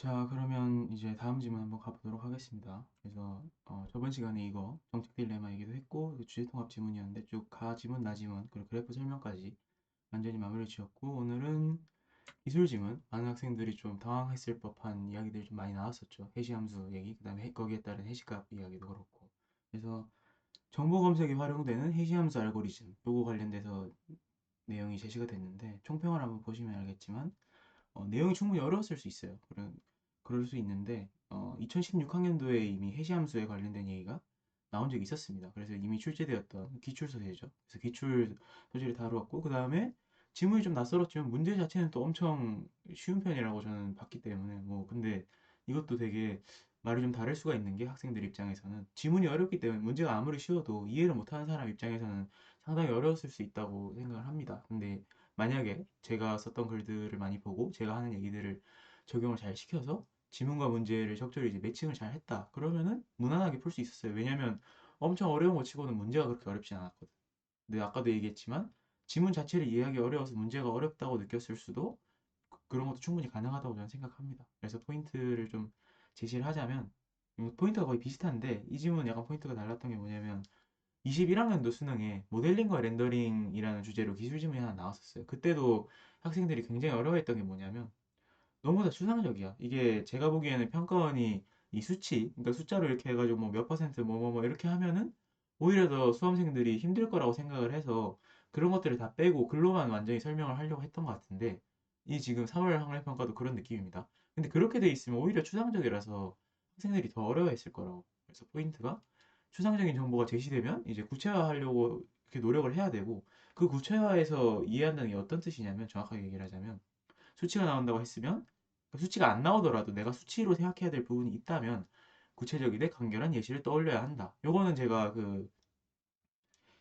자, 그러면 이제 다음 질문 한번 가보도록 하겠습니다. 그래서 저번 시간에 이거 정책 딜레마 얘기도 했고 그 주제 통합 지문이었는데 쭉 가 지문, 나 지문, 그리고 그래프 설명까지 완전히 마무리 지었고 오늘은 기술 지문, 많은 학생들이 좀 당황했을 법한 이야기들이 좀 많이 나왔었죠. 해시 함수 얘기, 그다음에 거기에 따른 해시값 이야기도 그렇고. 그래서 정보 검색에 활용되는 해시 함수 알고리즘 요거 관련돼서 내용이 제시가 됐는데 총평을 한번 보시면 알겠지만 내용이 충분히 어려웠을 수 있어요. 그럴 수 있는데 2016학년도에 이미 해시함수에 관련된 얘기가 나온 적이 있었습니다. 그래서 이미 출제되었던 기출 소재죠. 그래서 기출 소재를 다루었고 그 다음에 지문이 좀 낯설었지만 문제 자체는 또 엄청 쉬운 편이라고 저는 봤기 때문에 뭐 근데 이것도 되게 말이 좀 다를 수가 있는 게 학생들 입장에서는 지문이 어렵기 때문에 문제가 아무리 쉬워도 이해를 못하는 사람 입장에서는 상당히 어려웠을 수 있다고 생각을 합니다. 근데 만약에 제가 썼던 글들을 많이 보고 제가 하는 얘기들을 적용을 잘 시켜서 지문과 문제를 적절히 이제 매칭을 잘 했다. 그러면은 무난하게 풀 수 있었어요. 왜냐면 엄청 어려운 거 치고는 문제가 그렇게 어렵진 않았거든. 근데 아까도 얘기했지만 지문 자체를 이해하기 어려워서 문제가 어렵다고 느꼈을 수도 그런 것도 충분히 가능하다고 저는 생각합니다. 그래서 포인트를 좀 제시를 하자면 포인트가 거의 비슷한데 이 지문은 약간 포인트가 달랐던 게 뭐냐면 21학년도 수능에 모델링과 렌더링이라는 주제로 기술 지문이 하나 나왔었어요. 그때도 학생들이 굉장히 어려워했던 게 뭐냐면 너무 다 추상적이야. 이게 제가 보기에는 평가원이 이 수치, 그러니까 숫자로 이렇게 해가지고 뭐 몇 퍼센트 뭐 이렇게 하면은 오히려 더 수험생들이 힘들 거라고 생각을 해서 그런 것들을 다 빼고 글로만 완전히 설명을 하려고 했던 것 같은데 이 지금 3월 학력평가도 그런 느낌입니다. 근데 그렇게 돼 있으면 오히려 추상적이라서 학생들이 더 어려워했을 거라고. 그래서 포인트가 추상적인 정보가 제시되면 이제 구체화하려고 이렇게 노력을 해야 되고 그 구체화해서 이해한다는 게 어떤 뜻이냐면 정확하게 얘기를 하자면 수치가 나온다고 했으면 그 수치가 안 나오더라도 내가 수치로 생각해야 될 부분이 있다면 구체적이되 간결한 예시를 떠올려야 한다. 요거는 제가 그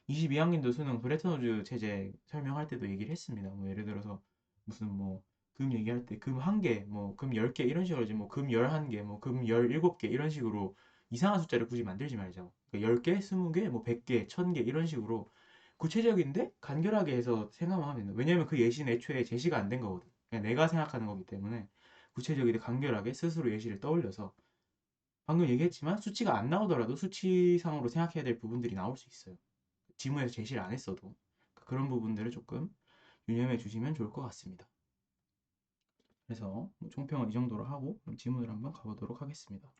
22학년도 수능 브레턴우즈 체제 설명할 때도 얘기를 했습니다. 뭐 예를 들어서 무슨 뭐 금 얘기할 때 금 1개, 뭐 금 10개 이런 식으로 하지 뭐금 11개, 뭐 금 17개 이런 식으로 이상한 숫자를 굳이 만들지 말자고. 그러니까 10개, 20개, 뭐 100개, 1000개 이런 식으로 구체적인데 간결하게 해서 생각만 하면 된다. 왜냐면 그 예시는 애초에 제시가 안 된 거거든. 그냥 내가 생각하는 거기 때문에 구체적이데 간결하게 스스로 예시를 떠올려서 방금 얘기했지만 수치가 안 나오더라도 수치상으로 생각해야 될 부분들이 나올 수 있어요. 지문에서 제시를 안 했어도 그런 부분들을 조금 유념해 주시면 좋을 것 같습니다. 그래서 총평은 이 정도로 하고 그럼 지문을 한번 가보도록 하겠습니다.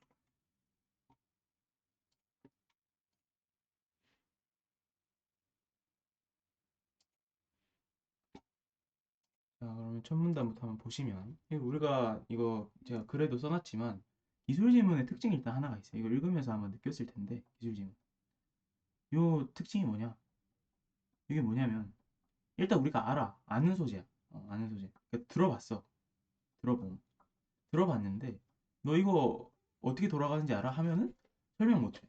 자, 그러면 첫 문단부터 한번 보시면 우리가 이거 제가 글에도 써놨지만 기술 지문의 특징이 일단 하나가 있어요. 이거 읽으면서 아마 느꼈을 텐데 기술 지문. 요 특징이 뭐냐? 이게 뭐냐면 일단 우리가 알아. 아는 소재야. 아는 소재. 그러니까 들어봤어. 들어봄. 들어봤는데 너 이거 어떻게 돌아가는지 알아? 하면은 설명 못해.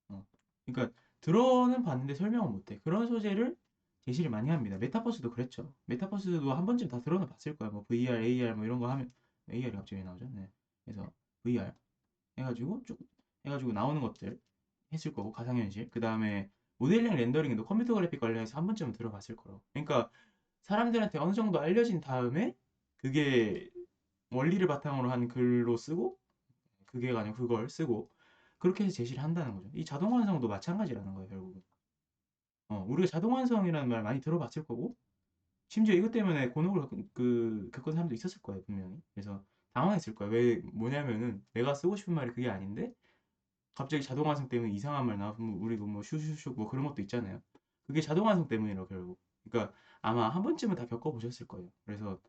어. 그러니까 들어는 봤는데 설명은 못해. 그런 소재를 제시를 많이 합니다. 메타버스도 그랬죠. 메타버스도 한 번쯤 다 들어는 봤을 거야. 뭐 VR, AR 뭐 이런 거 하면 AR이 갑자기 왜 나오죠? 네. 그래서 VR 해가지고 쭉 해가지고 나오는 것들 했을 거고 가상현실. 그 다음에 모델링 렌더링도 컴퓨터 그래픽 관련해서 한 번쯤은 들어봤을 거라고. 그러니까 사람들한테 어느 정도 알려진 다음에 그게 원리를 바탕으로 한 글로 쓰고 그게 아니고 그걸 쓰고 그렇게 해서 제시를 한다는 거죠. 이 자동 완성도 마찬가지라는 거예요, 결국은. 우리가 자동 완성이라는 말 많이 들어봤을 거고 심지어 이것 때문에 곤혹을 겪은 사람도 있었을 거예요, 분명히. 그래서 당황했을 거예요. 왜 뭐냐면은 내가 쓰고 싶은 말이 그게 아닌데 갑자기 자동 완성 때문에 이상한 말 나오면 우리 뭐 슈슈슈 뭐 그런 것도 있잖아요. 그게 자동 완성 때문이라고 결국. 그러니까 아마 한 번쯤은 다 겪어보셨을 거예요. 그래서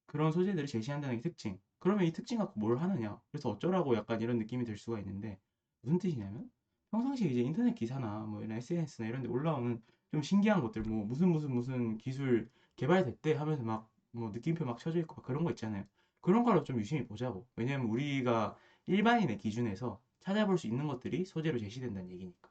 그런 소재들을 제시한다는 게 특징. 그러면 이 특징 갖고 뭘 하느냐? 그래서 어쩌라고 약간 이런 느낌이 들 수가 있는데 무슨 뜻이냐면 평상시에 이제 인터넷 기사나 뭐 이런 SNS나 이런 데 올라오는 좀 신기한 것들 뭐 무슨 기술 개발됐대 하면서 막 뭐 느낌표 막 쳐져 있고 막 그런 거 있잖아요. 그런 거를 좀 유심히 보자고. 왜냐면 우리가 일반인의 기준에서 찾아볼 수 있는 것들이 소재로 제시된다는 얘기니까.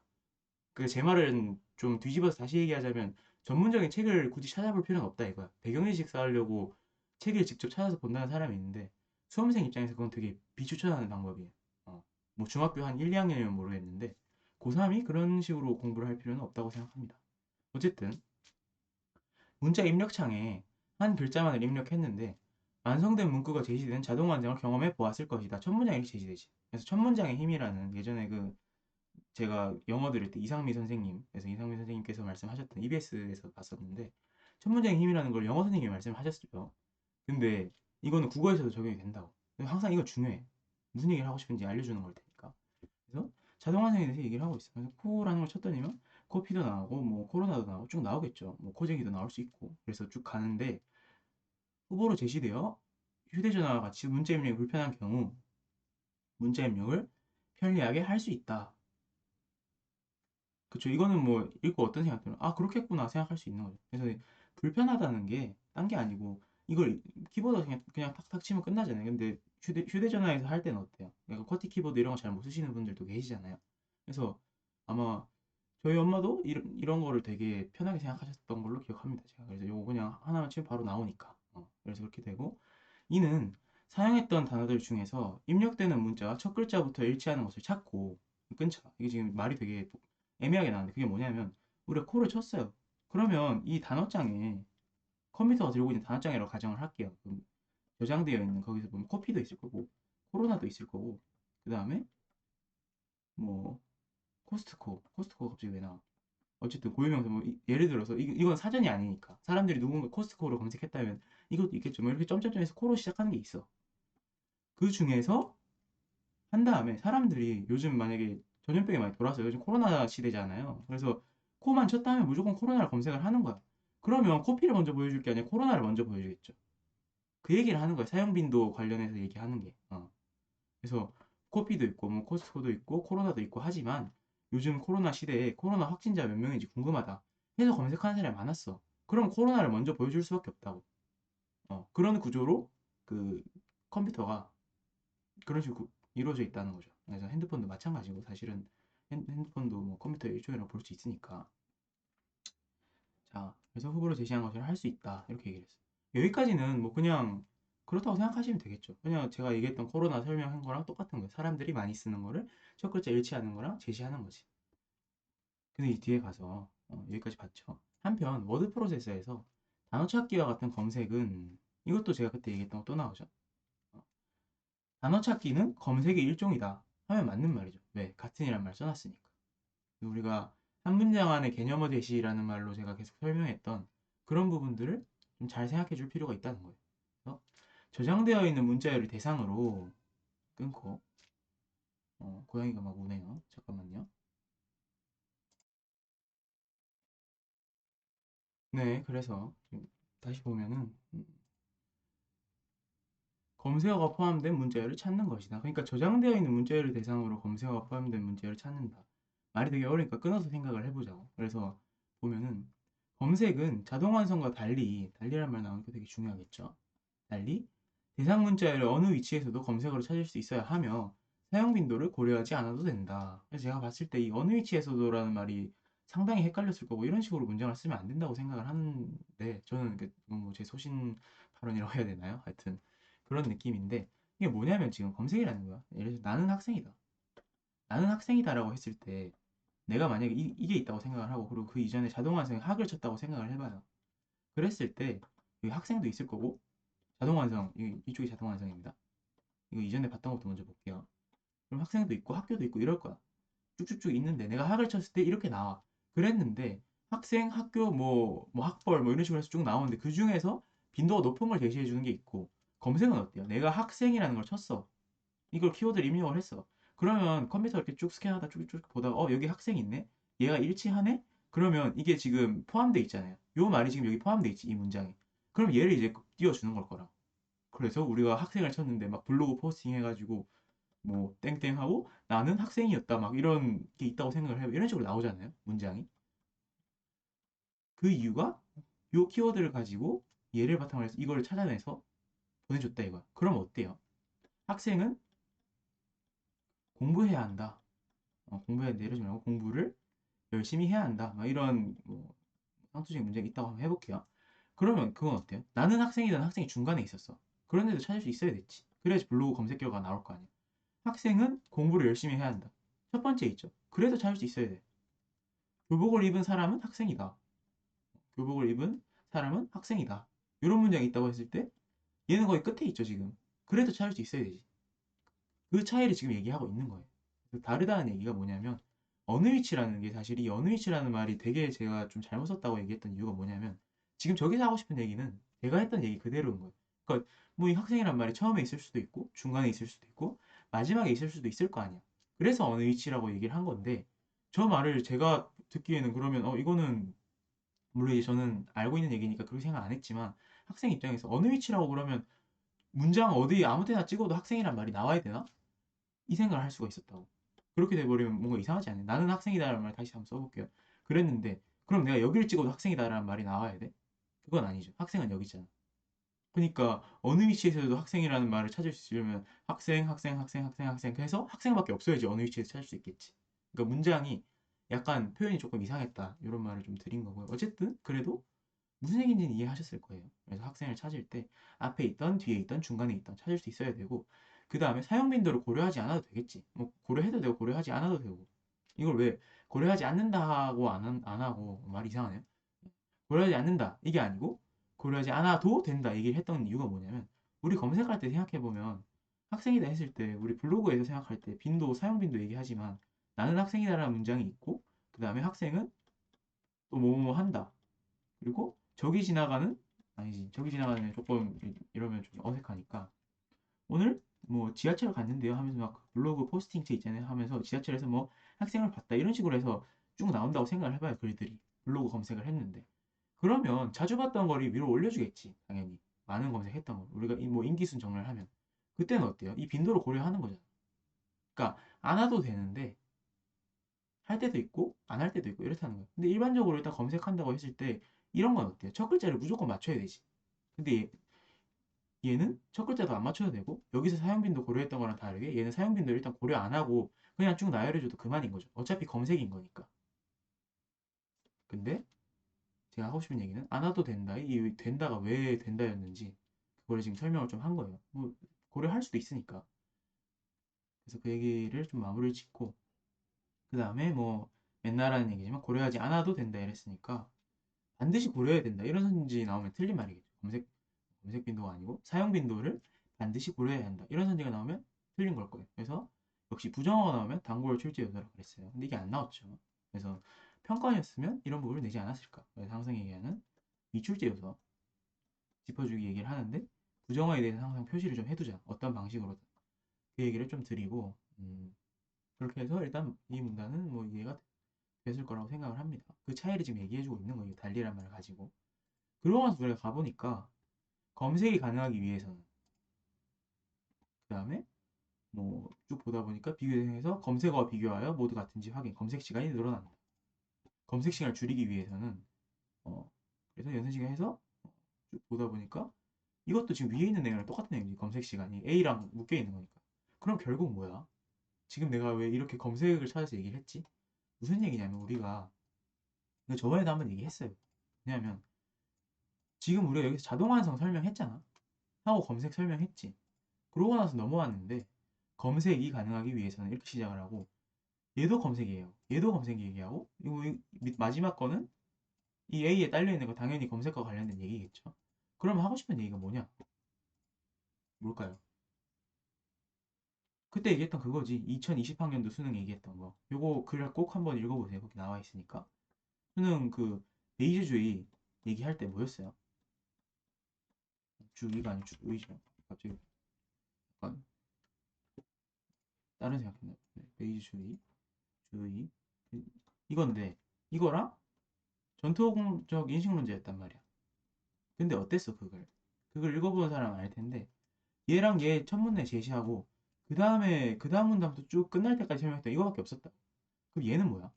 그 제 말은 좀 뒤집어서 다시 얘기하자면 전문적인 책을 굳이 찾아볼 필요는 없다 이거야. 배경지식 쌓으려고 책을 직접 찾아서 본다는 사람이 있는데 수험생 입장에서 그건 되게 비추천하는 방법이에요. 뭐 중학교 한 1, 2학년이면 모르겠는데 고3이 그런 식으로 공부를 할 필요는 없다고 생각합니다. 어쨌든 문자 입력창에 한 글자만을 입력했는데 완성된 문구가 제시된 자동 완성을 경험해 보았을 것이다. 첫 문장이 이렇게 제시되지. 그래서 첫 문장의 힘이라는 예전에 그 제가 영어 들을 때 이상미 선생님, 그래서 이상미 선생님께서 말씀하셨던 EBS에서 봤었는데 첫 문장의 힘이라는 걸 영어 선생님이 말씀하셨어요. 근데 이거는 국어에서도 적용이 된다고. 항상 이거 중요해. 무슨 얘기를 하고 싶은지 알려주는 걸 테니까. 그래서 자동 완성에 대해서 얘기를 하고 있어. 그래서 코라는 걸 쳤더니면 코피도 나오고 뭐 코로나도 나오고 쭉 나오겠죠. 뭐 코쟁이도 나올 수 있고. 그래서 쭉 가는데 후보로 제시되어 휴대전화와 같이 문자 입력이 불편한 경우 문자 입력을 편리하게 할 수 있다. 그쵸. 이거는 뭐 읽고 어떤 생각 들어요? 아, 그렇겠구나 생각할 수 있는 거죠. 그래서 불편하다는 게 딴 게 아니고 이걸 키보드 그냥 탁탁 치면 끝나잖아요. 근데 휴대전화에서 할 때는 어때요? 그러니까 커티 키보드 이런 거 잘 못 쓰시는 분들도 계시잖아요. 그래서 아마 저희 엄마도 이런 거를 되게 편하게 생각하셨던 걸로 기억합니다. 제가. 그래서 요거 그냥 하나만 치면 바로 나오니까. 그래서 그렇게 되고 이는 사용했던 단어들 중에서 입력되는 문자와 첫 글자부터 일치하는 것을 찾고 끊자. 이게 지금 말이 되게 애매하게 나왔는데 그게 뭐냐면 우리가 코를 쳤어요. 그러면 이 단어장에 컴퓨터가 들고 있는 단어장이라고 가정을 할게요. 그럼 저장되어 있는 거기서 보면 코피도 있을 거고 코로나도 있을 거고 그 다음에 뭐 코스트코가 갑자기 왜 나와? 어쨌든 고유명사 뭐 예를 들어서 이건 사전이 아니니까 사람들이 누군가 코스트코로 검색했다면 이것도 있겠죠. 뭐 이렇게 점점점에서 코로 시작하는 게 있어. 그 중에서 한 다음에 사람들이 요즘 만약에 전염병이 많이 돌아서 요즘 코로나 시대잖아요. 그래서 코만 쳤다면 무조건 코로나를 검색을 하는 거야. 그러면 코피를 먼저 보여줄 게 아니라 코로나를 먼저 보여주겠죠. 그 얘기를 하는 거야. 사용 빈도 관련해서 얘기하는 게. 그래서 코피도 있고 뭐 코스트코도 있고 코로나도 있고 하지만 요즘 코로나 시대에 코로나 확진자 몇 명인지 궁금하다 해서 검색하는 사람이 많았어. 그럼 코로나를 먼저 보여줄 수밖에 없다고. 그런 구조로 그 컴퓨터가 그런 식으로 이루어져 있다는 거죠. 그래서 핸드폰도 마찬가지고 사실은 핸드폰도 뭐 컴퓨터의 일종이라고 볼 수 있으니까. 자, 그래서 후보로 제시한 것을 할 수 있다. 이렇게 얘기를 했어요. 여기까지는 뭐 그냥 그렇다고 생각하시면 되겠죠. 그냥 제가 얘기했던 코로나 설명한 거랑 똑같은 거예요. 사람들이 많이 쓰는 거를 첫 글자 일치하는 거랑 제시하는 거지. 근데 이 뒤에 가서 여기까지 봤죠. 한편 워드 프로세서에서 단어 찾기와 같은 검색은 이것도 제가 그때 얘기했던 거 또 나오죠. 어, 단어 찾기는 검색의 일종이다 하면 맞는 말이죠. 왜? 같은이란 말 써놨으니까. 우리가 한 문장 안에 개념어 대시라는 말로 제가 계속 설명했던 그런 부분들을 좀 잘 생각해 줄 필요가 있다는 거예요. 그래서 저장되어 있는 문자열을 대상으로 끊고 고양이가 막 우네요. 잠깐만요. 네, 그래서 다시 보면은 검색어가 포함된 문자열을 찾는 것이다. 그러니까 저장되어 있는 문자열을 대상으로 검색어가 포함된 문자열을 찾는다. 말이 되게 어려우니까 끊어서 생각을 해보자고. 그래서 보면은 검색은 자동 완성과 달리란 말 나오니까 되게 중요하겠죠. 달리 대상 문자열을 어느 위치에서도 검색어로 찾을 수 있어야 하며 사용 빈도를 고려하지 않아도 된다. 그래서 제가 봤을 때 이 어느 위치에서도라는 말이 상당히 헷갈렸을 거고 이런 식으로 문장을 쓰면 안 된다고 생각을 하는데 저는 뭐제 소신 발언이라고 해야 되나요? 하여튼 그런 느낌인데 이게 뭐냐면 지금 검색이라는 거야. 예를 들어서 나는 학생이다. 나는 학생이다라고 했을 때 내가 만약에 이게 있다고 생각을 하고 그리고 그 이전에 자동완성에 학을 쳤다고 생각을 해봐요. 그랬을 때 여기 학생도 있을 거고 자동완성 이쪽이 자동완성입니다. 이거 이전에 봤던 것도 먼저 볼게요. 그럼 학생도 있고 학교도 있고 이럴 거야. 쭉쭉쭉 있는데 내가 학을 쳤을 때 이렇게 나와. 그랬는데 학생, 학교, 뭐 학벌 뭐 이런 식으로 해서 쭉 나오는데 그 중에서 빈도가 높은 걸 제시해 주는 게 있고 검색은 어때요? 내가 학생이라는 걸 쳤어. 이걸 키워드를 입력을 했어. 그러면 컴퓨터 이렇게 쭉 스캔하다 쭉쭉 보다가 여기 학생 있네? 얘가 일치하네? 그러면 이게 지금 포함되어 있잖아요. 요 말이 지금 여기 포함되어 있지 이 문장에. 그럼 얘를 이제 띄워주는 걸 거라. 그래서 우리가 학생을 쳤는데 막 블로그 포스팅 해가지고 뭐 땡땡하고 나는 학생이었다 막 이런 게 있다고 생각을 해요. 이런 식으로 나오잖아요. 문장이. 그 이유가 요 키워드를 가지고 얘를 바탕으로 해서 이걸 찾아내서 보내줬다 이거야. 그럼 어때요? 학생은 공부해야 한다. 공부해야 한다 이러지 말고 공부를 열심히 해야 한다. 막 이런 뭐 상투적인 문제가 있다고 한번 해볼게요. 그러면 그건 어때요? 나는 학생이든 학생이 중간에 있었어. 그런데도 찾을 수 있어야 됐지. 그래야지 블로그 검색 결과가 나올 거 아니야. 학생은 공부를 열심히 해야 한다. 첫 번째 있죠. 그래도 찾을 수 있어야 돼. 교복을 입은 사람은 학생이다. 교복을 입은 사람은 학생이다. 이런 문장이 있다고 했을 때 얘는 거의 끝에 있죠, 지금. 그래도 찾을 수 있어야 되지. 그 차이를 지금 얘기하고 있는 거예요. 다르다는 얘기가 뭐냐면 어느 위치라는 게 사실 이 어느 위치라는 말이 되게 제가 좀 잘못 썼다고 얘기했던 이유가 뭐냐면 지금 저기서 하고 싶은 얘기는 제가 했던 얘기 그대로인 거예요. 그러니까 뭐 이 학생이란 말이 처음에 있을 수도 있고 중간에 있을 수도 있고 마지막에 있을 수도 있을 거 아니야. 그래서 어느 위치라고 얘기를 한 건데 저 말을 제가 듣기에는 그러면 이거는 물론 이제 저는 알고 있는 얘기니까 그렇게 생각 안 했지만 학생 입장에서 어느 위치라고 그러면 문장 어디 아무 데나 찍어도 학생이란 말이 나와야 되나? 이 생각을 할 수가 있었다고. 그렇게 돼버리면 뭔가 이상하지 않아요? 나는 학생이다라는 말 다시 한번 써볼게요. 그랬는데 그럼 내가 여기를 찍어도 학생이다라는 말이 나와야 돼? 그건 아니죠. 학생은 여기 있잖아. 그러니까 어느 위치에서도 학생이라는 말을 찾을 수 있으려면 학생, 학생, 학생, 학생, 학생 해서 학생밖에 없어야지 어느 위치에서 찾을 수 있겠지. 그러니까 문장이 약간 표현이 조금 이상했다. 이런 말을 좀 드린 거고요. 어쨌든 그래도 무슨 얘기인지는 이해하셨을 거예요. 그래서 학생을 찾을 때 앞에 있던 뒤에 있던 중간에 있던 찾을 수 있어야 되고 그 다음에 사용 빈도를 고려하지 않아도 되겠지. 뭐 고려해도 되고 고려하지 않아도 되고 이걸 왜 고려하지 않는다고 안 하고 말 이상하네요. 고려하지 않는다 이게 아니고 고려하지 않아도 된다 얘기를 했던 이유가 뭐냐면 우리 검색할 때 생각해보면 학생이다 했을 때 우리 블로그에서 생각할 때 빈도 사용 빈도 얘기하지만 나는 학생이다라는 문장이 있고 그 다음에 학생은 또 뭐뭐 한다 그리고 저기 지나가는 아니지 저기 지나가는 조금 이러면 좀 어색하니까 오늘 뭐 지하철 갔는데요 하면서 막 블로그 포스팅체 있잖아요 하면서 지하철에서 뭐 학생을 봤다 이런 식으로 해서 쭉 나온다고 생각을 해봐요 글들이 블로그 검색을 했는데 그러면 자주 봤던 거를 위로 올려주겠지 당연히 많은 검색했던 거 우리가 뭐 인기순 정리를 하면 그때는 어때요? 이 빈도를 고려하는 거잖아 그러니까 안 와도 되는데 할 때도 있고 안 할 때도 있고 이렇다는 거예요 근데 일반적으로 일단 검색한다고 했을 때 이런 건 어때요? 첫 글자를 무조건 맞춰야 되지 근데 얘는 첫 글자도 안 맞춰도 되고 여기서 사용빈도 고려했던 거랑 다르게 얘는 사용빈도 일단 고려 안 하고 그냥 쭉 나열해줘도 그만인 거죠. 어차피 검색인 거니까. 근데 제가 하고 싶은 얘기는 안 와도 된다. 이 된다가 왜 된다였는지 그걸 지금 설명을 좀 한 거예요. 뭐 고려할 수도 있으니까. 그래서 그 얘기를 좀 마무리를 짓고 그 다음에 뭐 맨날 하는 얘기지만 고려하지 않아도 된다 이랬으니까 반드시 고려해야 된다. 이런 선지 나오면 틀린 말이겠죠. 검색 빈도가 아니고 사용 빈도를 반드시 고려해야 한다. 이런 선지가 나오면 틀린 걸 거예요. 그래서 역시 부정어가 나오면 단골 출제 요소라고 그랬어요. 근데 이게 안 나왔죠. 그래서 평가원이었으면 이런 부분을 내지 않았을까. 그래서 항상 얘기하는 미출제 요소 짚어주기 얘기를 하는데 부정어에 대해서 항상 표시를 좀 해두자. 어떤 방식으로든. 그 얘기를 좀 드리고 그렇게 해서 일단 이 문단은 뭐 이해가 됐을 거라고 생각을 합니다. 그 차이를 지금 얘기해주고 있는 거예요. 달리란 말을 가지고. 그러고 나서 우리가 가보니까 검색이 가능하기 위해서는 그 다음에 뭐 쭉 보다 보니까 비교해서 검색어와 비교하여 모두 같은지 확인 검색 시간이 늘어난다 검색 시간을 줄이기 위해서는 그래서 연산 시간 해서 쭉 보다 보니까 이것도 지금 위에 있는 내용이랑 똑같은 내용이지 검색 시간이 A랑 묶여 있는 거니까 그럼 결국 뭐야 지금 내가 왜 이렇게 검색을 찾아서 얘기를 했지 무슨 얘기냐면 우리가 이거 저번에도 한번 얘기했어요 왜냐하면 지금 우리가 여기서 자동 완성 설명했잖아 하고 검색 설명했지 그러고 나서 넘어왔는데 검색이 가능하기 위해서는 이렇게 시작을 하고 얘도 검색이에요. 얘도 검색 얘기하고 마지막 거는 이 A에 딸려있는 거 당연히 검색과 관련된 얘기겠죠. 그러면 하고 싶은 얘기가 뭐냐? 뭘까요? 그때 얘기했던 그거지. 2020학년도 수능 얘기했던 거. 요거 글 꼭 한번 읽어보세요. 거기 나와 있으니까. 수능 그 베이즈주의 얘기할 때 뭐였어요? 주의가 아니고 주의죠. 갑자기 약간 다른 생각했네. 네, 베이즈주의, 주의. 이건데 이거랑 전통적 인식론자였단 말이야. 근데 어땠어 그걸? 그걸 읽어본 사람은 알 텐데 얘랑 얘 첫 문제 제시하고 그 다음에 그 다음 문단부터 쭉 끝날 때까지 설명했던 이거밖에 없었다. 그럼 얘는 뭐야?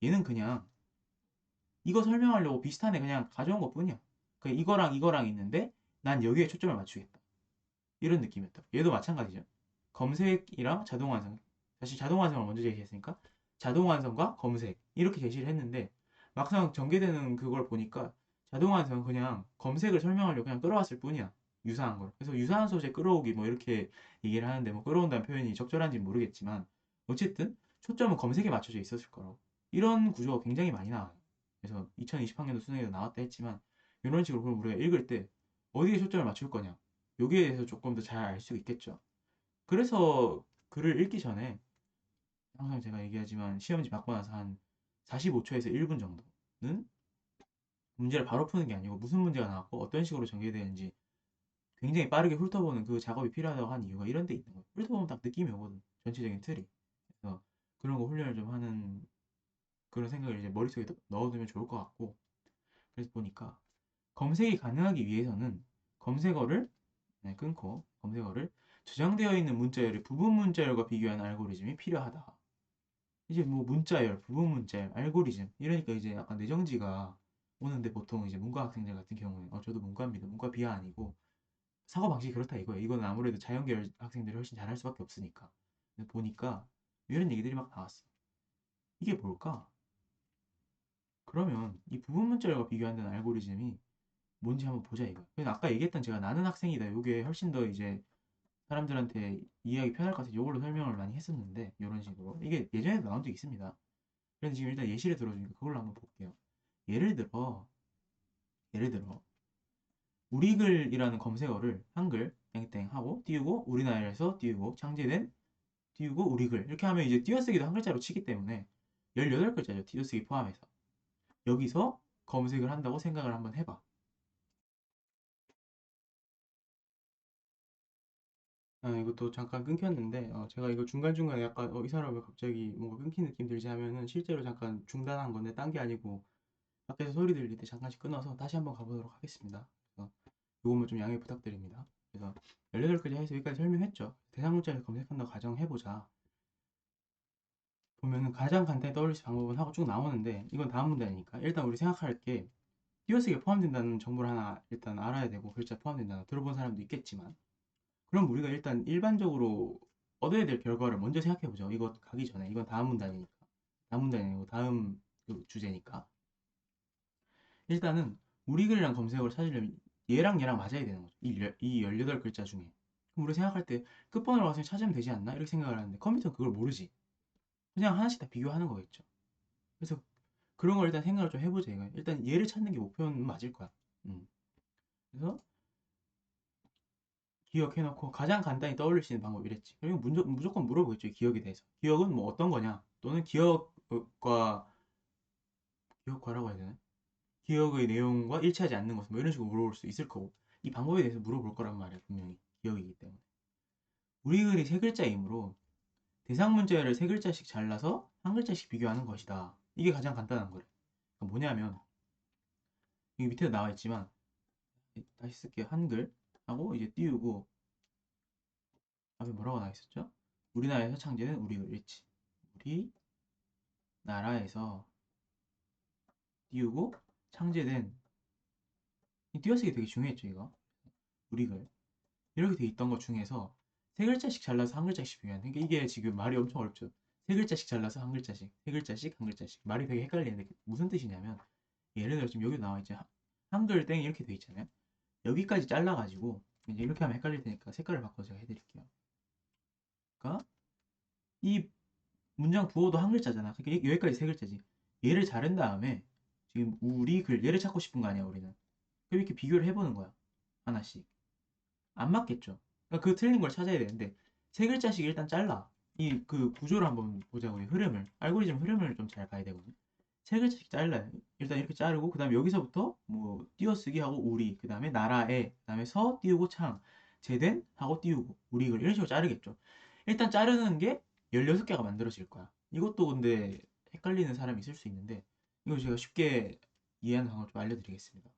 얘는 그냥 이거 설명하려고 비슷한 애 그냥 가져온 것 뿐이야. 그러니까 이거랑 이거랑 있는데 난 여기에 초점을 맞추겠다. 이런 느낌이었다. 얘도 마찬가지죠. 검색이랑 자동완성. 사실 자동완성을 먼저 제시했으니까 자동완성과 검색 이렇게 제시를 했는데 막상 전개되는 그걸 보니까 자동완성은 그냥 검색을 설명하려고 그냥 끌어왔을 뿐이야. 유사한 걸. 그래서 유사한 소재 끌어오기 뭐 이렇게 얘기를 하는데 뭐 끌어온다는 표현이 적절한지는 모르겠지만 어쨌든 초점은 검색에 맞춰져 있었을 거라고. 이런 구조가 굉장히 많이 나와요. 그래서 2020학년도 수능에도 나왔다 했지만 이런 식으로 그럼 우리가 읽을 때 어디에 초점을 맞출 거냐? 여기에 대해서 조금 더 잘 알 수 있겠죠. 그래서 글을 읽기 전에 항상 제가 얘기하지만 시험지 받고 나서 한 45초에서 1분 정도는 문제를 바로 푸는 게 아니고 무슨 문제가 나왔고 어떤 식으로 전개되는지 굉장히 빠르게 훑어보는 그 작업이 필요하다고 한 이유가 이런 데 있는 거예요. 훑어보면 딱 느낌이 오거든. 전체적인 틀이. 그래서 그런 거 훈련을 좀 하는 그런 생각을 이제 머릿속에 넣어두면 좋을 것 같고 그래서 보니까 검색이 가능하기 위해서는 검색어를 네, 끊고 검색어를 저장되어 있는 문자열의 부분 문자열과 비교하는 알고리즘이 필요하다. 이제 뭐 문자열, 부분 문자열, 알고리즘 이러니까 이제 약간 내정지가 오는데 보통 이제 문과 학생들 같은 경우에 저도 문과입니다. 문과 비하 아니고 사고방식이 그렇다 이거예요. 이건 아무래도 자연계열 학생들이 훨씬 잘할 수밖에 없으니까. 근데 보니까 이런 얘기들이 막 나왔어. 이게 뭘까? 그러면 이 부분 문자열과 비교한다는 알고리즘이 뭔지 한번 보자 이거. 그래서 아까 얘기했던 제가 나는 학생이다. 이게 훨씬 더 이제 사람들한테 이해하기 편할 것 같아서 이걸로 설명을 많이 했었는데 이런 식으로 이게 예전에도 나온 적 있습니다. 그래서 지금 일단 예시를 들어주니까 그걸로 한번 볼게요. 예를 들어 예를 들어 우리글이라는 검색어를 한글 땡땡 하고 띄우고 우리나라에서 띄우고 창제된 띄우고 우리글 이렇게 하면 이제 띄어쓰기도 한 글자로 치기 때문에 18글자죠. 띄어쓰기 포함해서. 여기서 검색을 한다고 생각을 한번 해봐. 이것도 잠깐 끊겼는데 제가 이거 중간중간에 약간 이 사람 왜 갑자기 뭔가 끊긴 느낌 들지 하면은 실제로 잠깐 중단한 건데 딴 게 아니고 밖에서 소리 들릴 때 잠깐씩 끊어서 다시 한번 가보도록 하겠습니다. 그래서 요것만 좀 양해 부탁드립니다. 그래서 18글자 해서 여기까지 설명했죠. 대상 문자를 검색한다고 가정해보자. 보면은 가장 간단히 떠올릴 수 있는 방법은 하고 쭉 나오는데 이건 다음 문단이니까 일단 우리 생각할 게 띄어쓰기에 포함된다는 정보를 하나 일단 알아야 되고 글자 포함된다는 들어본 사람도 있겠지만 그럼 우리가 일단 일반적으로 얻어야 될 결과를 먼저 생각해보죠. 이거 가기 전에 이건 다음 문단이니까 다음 문단이 아니고 다음 그 주제니까 일단은 우리 글이랑 검색어를 찾으려면 얘랑 얘랑 맞아야 되는 거죠. 이 18글자 중에 그럼 우리 생각할 때 끝번호로 가서 찾으면 되지 않나? 이렇게 생각을 하는데 컴퓨터는 그걸 모르지. 그냥 하나씩 다 비교하는 거겠죠. 그래서 그런 걸 일단 생각을 좀 해보자 이거. 일단 얘를 찾는 게 목표는 맞을 거야. 그래서 기억해놓고 가장 간단히 떠올릴 수 있는 방법이 이랬지. 그리고 무조건 물어보겠죠. 기억에 대해서. 기억은 뭐 어떤 거냐? 또는 기억과라고 해야 되나? 기억의 내용과 일치하지 않는 것은 뭐 이런 식으로 물어볼 수 있을 거고 이 방법에 대해서 물어볼 거란 말이야 분명히 기억이기 때문에 우리 글이 세 글자이므로 대상 문자를 세 글자씩 잘라서 한 글자씩 비교하는 것이다. 이게 가장 간단한 거래. 그러니까 뭐냐면 여기 밑에 나와 있지만 다시 쓸게요. 한글 하고 이제 띄우고 앞에 뭐라고 나와 있었죠? 우리나라에서 창제된 우리글 일치 우리나라에서 띄우고 창제된 이 띄어쓰기 되게 중요했죠 이거 우리글 이렇게 돼 있던 것 중에서 세 글자씩 잘라서 한 글자씩 비교하는 그러니까 이게 지금 말이 엄청 어렵죠 세 글자씩 잘라서 한 글자씩 세 글자씩 한 글자씩 말이 되게 헷갈리는데 무슨 뜻이냐면 예를 들어 지금 여기 나와 있죠 한글 땡 이렇게 돼 있잖아요 여기까지 잘라가지고 이제 이렇게 하면 헷갈릴 테니까 색깔을 바꿔서 제가 해드릴게요 그러니까 이 문장 부호도 한 글자잖아 그러니까 여기까지 세 글자지 얘를 자른 다음에 지금 우리 글 얘를 찾고 싶은 거 아니야 우리는 그럼 이렇게 비교를 해보는 거야 하나씩 안 맞겠죠. 그러니까 그 틀린 걸 찾아야 되는데 세 글자씩 일단 잘라. 이 그 구조를 한번 보자고 흐름을 알고리즘 흐름을 좀 잘 봐야 되거든요. 세 글자씩 잘라요. 일단 이렇게 자르고 그다음에 여기서부터 뭐 띄어쓰기 하고 우리 그다음에 나라에 그다음에 서 띄우고 창 제된 하고 띄우고 우리 이걸 이런 식으로 자르겠죠. 일단 자르는 게 16개가 만들어질 거야. 이것도 근데 헷갈리는 사람이 있을 수 있는데 이거 제가 쉽게 이해하는 방법을 좀 알려드리겠습니다.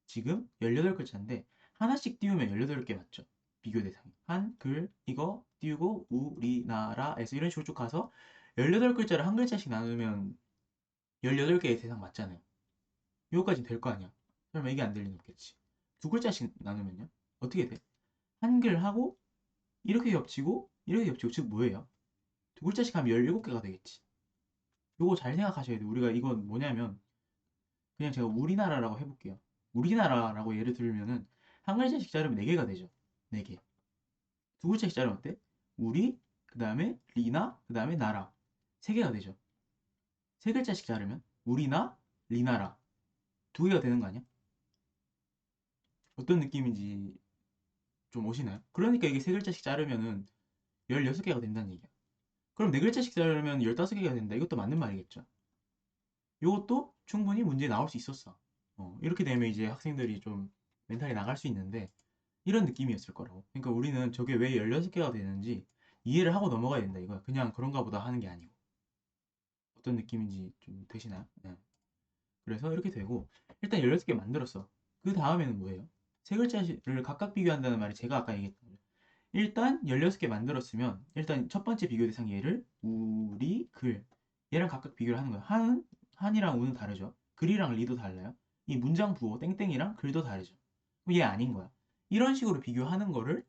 지금 18글자인데 하나씩 띄우면 18개 맞죠? 비교 대상이. 한, 글, 이거 띄우고 우리나라에서 이런 식으로 쭉 가서 18글자를 한 글자씩 나누면 18개의 대상 맞잖아요. 이거까지는 될 거 아니야. 그러면 이게 안 될 리는 없겠지. 두 글자씩 나누면요? 어떻게 돼? 한글하고 이렇게 겹치고 즉 뭐예요? 두 글자씩 하면 17개가 되겠지. 요거 잘 생각하셔야 돼요. 우리가 이건 뭐냐면 그냥 제가 우리나라라고 해볼게요. 우리나라라고 예를 들면은 한 글자씩 자르면 4개가 되죠. 4개. 두 글자씩 자르면 어때? 우리, 그 다음에 리나, 그 다음에 나라. 3개가 되죠. 세 글자씩 자르면 우리나, 리나라. 2개가 되는 거 아니야? 어떤 느낌인지 좀 오시나요? 그러니까 이게 세 글자씩 자르면은 16개가 된다는 얘기야. 그럼 네 글자씩 자르면 15개가 된다. 이것도 맞는 말이겠죠. 이것도 충분히 문제 나올 수 있었어. 이렇게 되면 이제 학생들이 좀 멘탈이 나갈 수 있는데 이런 느낌이었을 거라고. 그러니까 우리는 저게 왜 16개가 되는지 이해를 하고 넘어가야 된다 이거야. 그냥 그런가 보다 하는 게 아니고. 어떤 느낌인지 좀 되시나요? 네. 그래서 이렇게 되고 일단 16개 만들었어. 그 다음에는 뭐예요? 세 글자를 각각 비교한다는 말이 제가 아까 얘기했던 거죠. 일단 16개 만들었으면 일단 첫 번째 비교 대상 얘를 우리 글 얘랑 각각 비교를 하는 거예요. 한이랑 우는 다르죠. 글이랑 리도 달라요. 이 문장 부호 땡땡이랑 글도 다르죠. 그럼 얘 아닌 거야. 이런 식으로 비교하는 거를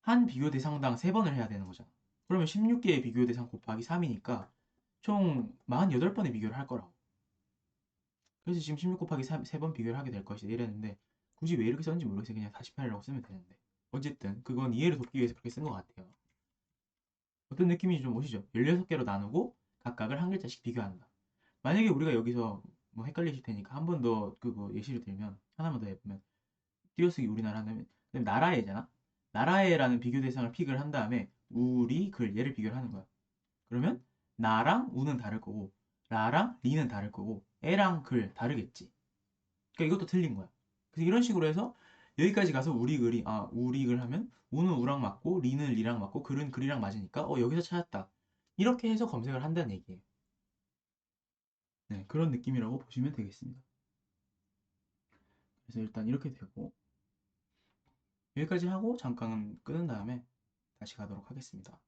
한 비교 대상당 3번을 해야 되는 거잖아. 그러면 16개의 비교 대상 곱하기 3이니까 총 48번의 비교를 할 거라고. 그래서 지금 16 곱하기 3번 비교를 하게 될 것이다 이랬는데 굳이 왜 이렇게 썼는지 모르겠어요. 그냥 48이라고 쓰면 되는데 어쨌든 그건 이해를 돕기 위해서 그렇게 쓴 것 같아요. 어떤 느낌인지 좀 오시죠? 16개로 나누고 각각을 한 글자씩 비교한다. 만약에 우리가 여기서 뭐 헷갈리실 테니까 한 번 더 그거 예시를 들면 하나만 더 해보면 띄어쓰기 우리나라 하면 나라에잖아. 나라에라는 비교 대상을 픽을 한 다음에 우리 글 얘를 비교를 하는 거야. 그러면 나랑 우는 다를 거고 라랑 리는 다를 거고 애랑 글 다르겠지. 그러니까 이것도 틀린 거야. 그래서 이런 식으로 해서 여기까지 가서 우리 글이 우리 글 하면 우는 우랑 맞고 리는 리랑 맞고 글은 글이랑 맞으니까 여기서 찾았다. 이렇게 해서 검색을 한다는 얘기예요. 네, 그런 느낌이라고 보시면 되겠습니다. 그래서 일단 이렇게 되고 여기까지 하고 잠깐 끄는 다음에 다시 가도록 하겠습니다.